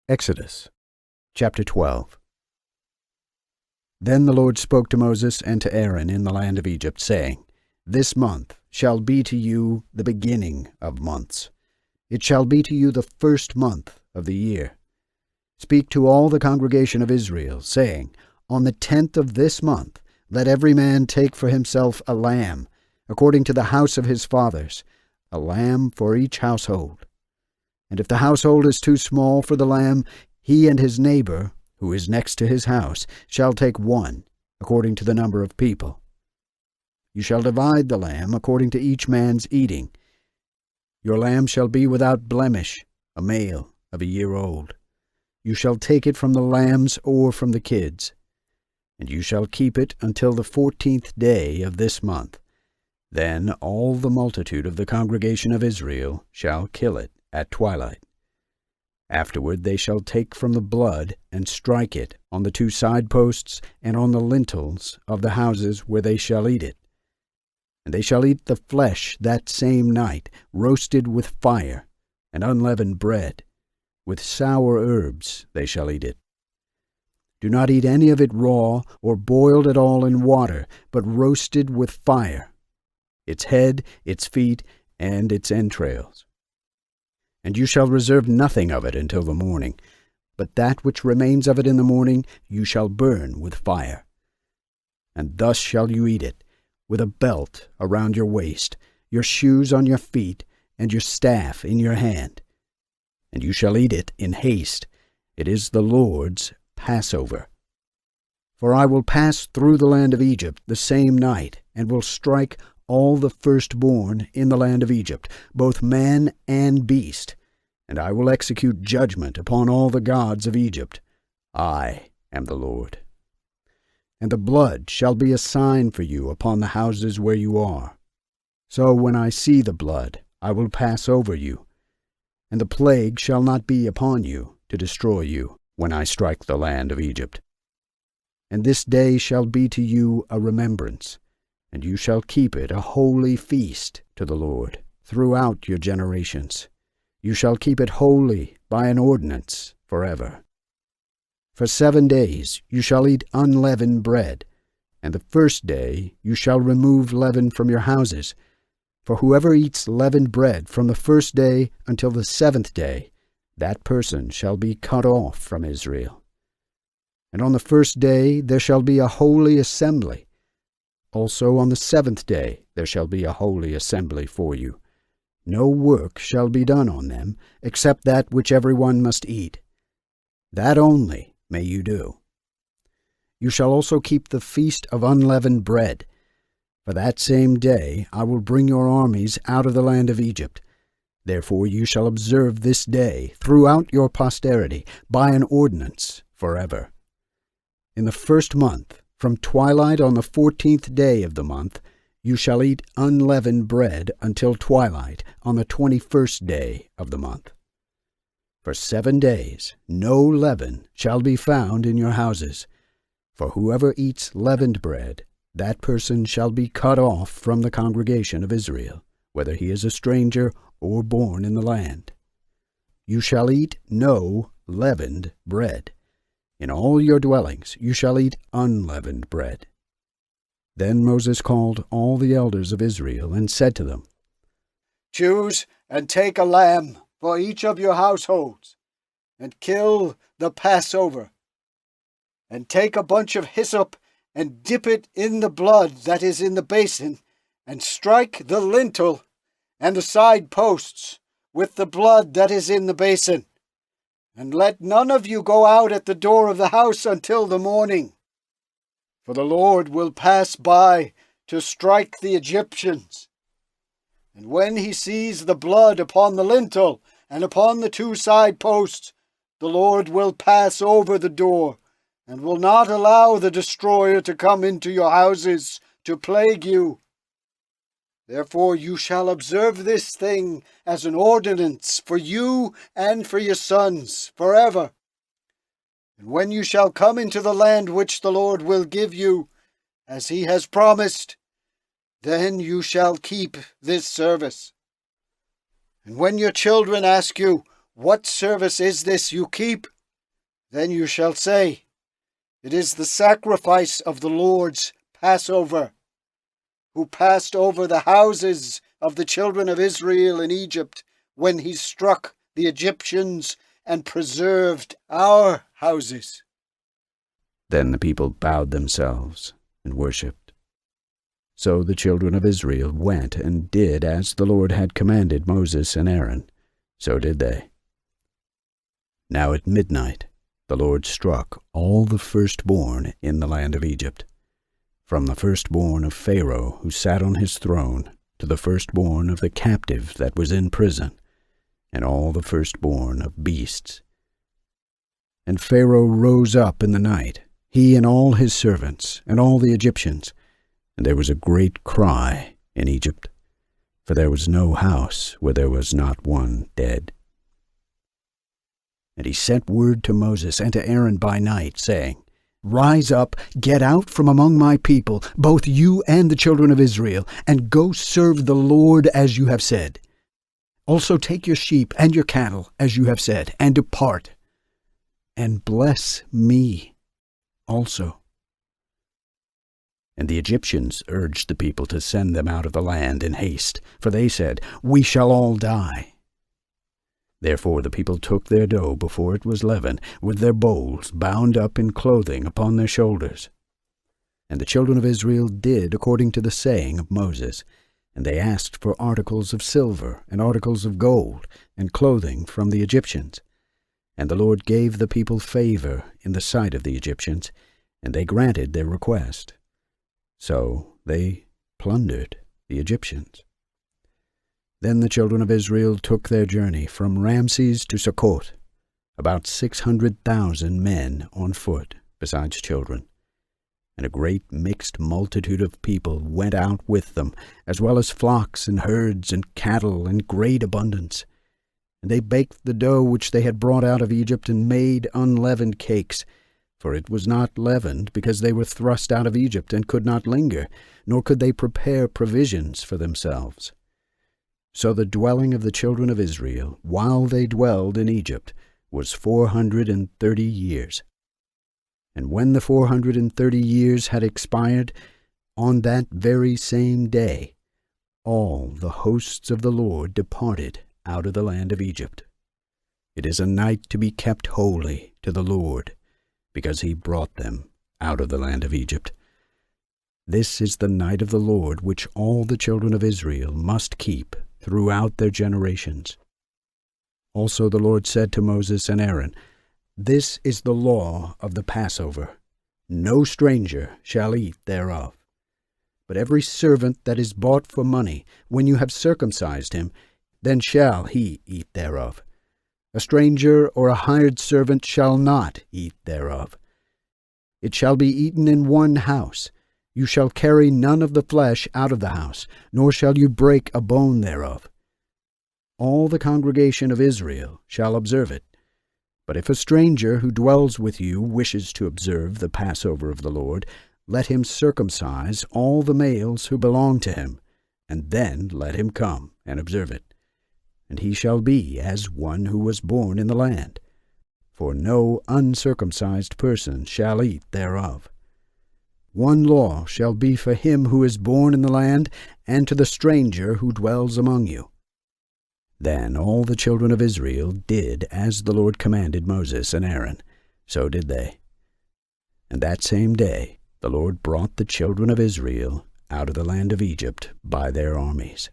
Exodus chapter 12. Then the Lord spoke to Moses and to Aaron in the land of Egypt, saying, This month shall be to you the beginning of months. It shall be to you the first month of the year. Speak to all the congregation of Israel, saying, On the 10th of this month let every man take for himself a lamb, according to the house of his fathers, a lamb for each household. And if the household is too small for the lamb, he and his neighbor, who is next to his house, shall take one, according to the number of people. You shall divide the lamb according to each man's eating. Your lamb shall be without blemish, a male of a year old. You shall take it from the lambs or from the kids. And you shall keep it until the 14th day of this month. Then all the multitude of the congregation of Israel shall kill it at twilight. Afterward they shall take from the blood and strike it on the 2 side posts and on the lintels of the houses where they shall eat it. And they shall eat the flesh that same night, roasted with fire, and unleavened bread. With sour herbs they shall eat it. Do not eat any of it raw or boiled at all in water, but roasted with fire, its head, its feet, and its entrails. And you shall reserve nothing of it until the morning, but that which remains of it in the morning you shall burn with fire. And thus shall you eat it, with a belt around your waist, your shoes on your feet, and your staff in your hand. And you shall eat it in haste. It is the Lord's Passover. For I will pass through the land of Egypt the same night, and will strike all the firstborn in the land of Egypt, both man and beast, and I will execute judgment upon all the gods of Egypt. I am the Lord. And the blood shall be a sign for you upon the houses where you are. So when I see the blood, I will pass over you, and the plague shall not be upon you to destroy you when I strike the land of Egypt. And this day shall be to you a remembrance, and you shall keep it a holy feast to the Lord throughout your generations. You shall keep it holy by an ordinance forever. For 7 days you shall eat unleavened bread, and the first day you shall remove leaven from your houses. For whoever eats leavened bread from the first day until the 7th day, that person shall be cut off from Israel. And on the first day there shall be a holy assembly. Also on the 7th day there shall be a holy assembly for you. No work shall be done on them, except that which every one must eat. That only may you do. You shall also keep the feast of unleavened bread. For that same day I will bring your armies out of the land of Egypt. Therefore you shall observe this day throughout your posterity by an ordinance forever. In the first month, from twilight on the 14th day of the month, you shall eat unleavened bread until twilight on the 21st day of the month. For 7 days no leaven shall be found in your houses. For whoever eats leavened bread, that person shall be cut off from the congregation of Israel, whether he is a stranger or born in the land. You shall eat no leavened bread. In all your dwellings you shall eat unleavened bread. Then Moses called all the elders of Israel and said to them, Choose and take a lamb for each of your households, and kill the Passover. And take a bunch of hyssop and dip it in the blood that is in the basin, and strike the lintel and the side posts with the blood that is in the basin. And let none of you go out at the door of the house until the morning. For the Lord will pass by to strike the Egyptians. And when he sees the blood upon the lintel and upon the 2 side posts, the Lord will pass over the door, and will not allow the destroyer to come into your houses to plague you. Therefore you shall observe this thing as an ordinance for you and for your sons forever. And when you shall come into the land which the Lord will give you, as he has promised, then you shall keep this service. And when your children ask you, What service is this you keep? Then you shall say, It is the sacrifice of the Lord's Passover, who passed over the houses of the children of Israel in Egypt when he struck the Egyptians and preserved our houses. Then the people bowed themselves and worshipped. So the children of Israel went and did as the Lord had commanded Moses and Aaron. So did they. Now at midnight the Lord struck all the firstborn in the land of Egypt, from the firstborn of Pharaoh who sat on his throne to the firstborn of the captive that was in prison, and all the firstborn of beasts. And Pharaoh rose up in the night, he and all his servants, and all the Egyptians, and there was a great cry in Egypt, for there was no house where there was not one dead. And he sent word to Moses and to Aaron by night, saying, Rise up, get out from among my people, both you and the children of Israel, and go serve the Lord as you have said. Also take your sheep and your cattle, as you have said, and depart, and bless me also. And the Egyptians urged the people to send them out of the land in haste, for they said, We shall all die. Therefore the people took their dough before it was leavened, with their bowls bound up in clothing upon their shoulders. And the children of Israel did according to the saying of Moses, and they asked for articles of silver and articles of gold and clothing from the Egyptians. And the Lord gave the people favor in the sight of the Egyptians, and they granted their request. So they plundered the Egyptians. Then the children of Israel took their journey from Ramses to Succoth, about 600,000 men on foot, besides children. And a great mixed multitude of people went out with them, as well as flocks and herds and cattle in great abundance. And they baked the dough which they had brought out of Egypt, and made unleavened cakes. For it was not leavened, because they were thrust out of Egypt, and could not linger, nor could they prepare provisions for themselves. So the dwelling of the children of Israel, while they dwelled in Egypt, was 430 years. And when the 430 years had expired, on that very same day, all the hosts of the Lord departed out of the land of Egypt. It is a night to be kept holy to the Lord, because he brought them out of the land of Egypt. This is the night of the Lord, which all the children of Israel must keep throughout their generations. Also the Lord said to Moses and Aaron, This is the law of the Passover. No stranger shall eat thereof. But every servant that is bought for money, when you have circumcised him, then shall he eat thereof. A stranger or a hired servant shall not eat thereof. It shall be eaten in one house. You shall carry none of the flesh out of the house, nor shall you break a bone thereof. All the congregation of Israel shall observe it. But if a stranger who dwells with you wishes to observe the Passover of the Lord, let him circumcise all the males who belong to him, and then let him come and observe it. And he shall be as one who was born in the land. For no uncircumcised person shall eat thereof. One law shall be for him who is born in the land, and to the stranger who dwells among you. Then all the children of Israel did as the Lord commanded Moses and Aaron. So did they. And that same day the Lord brought the children of Israel out of the land of Egypt by their armies.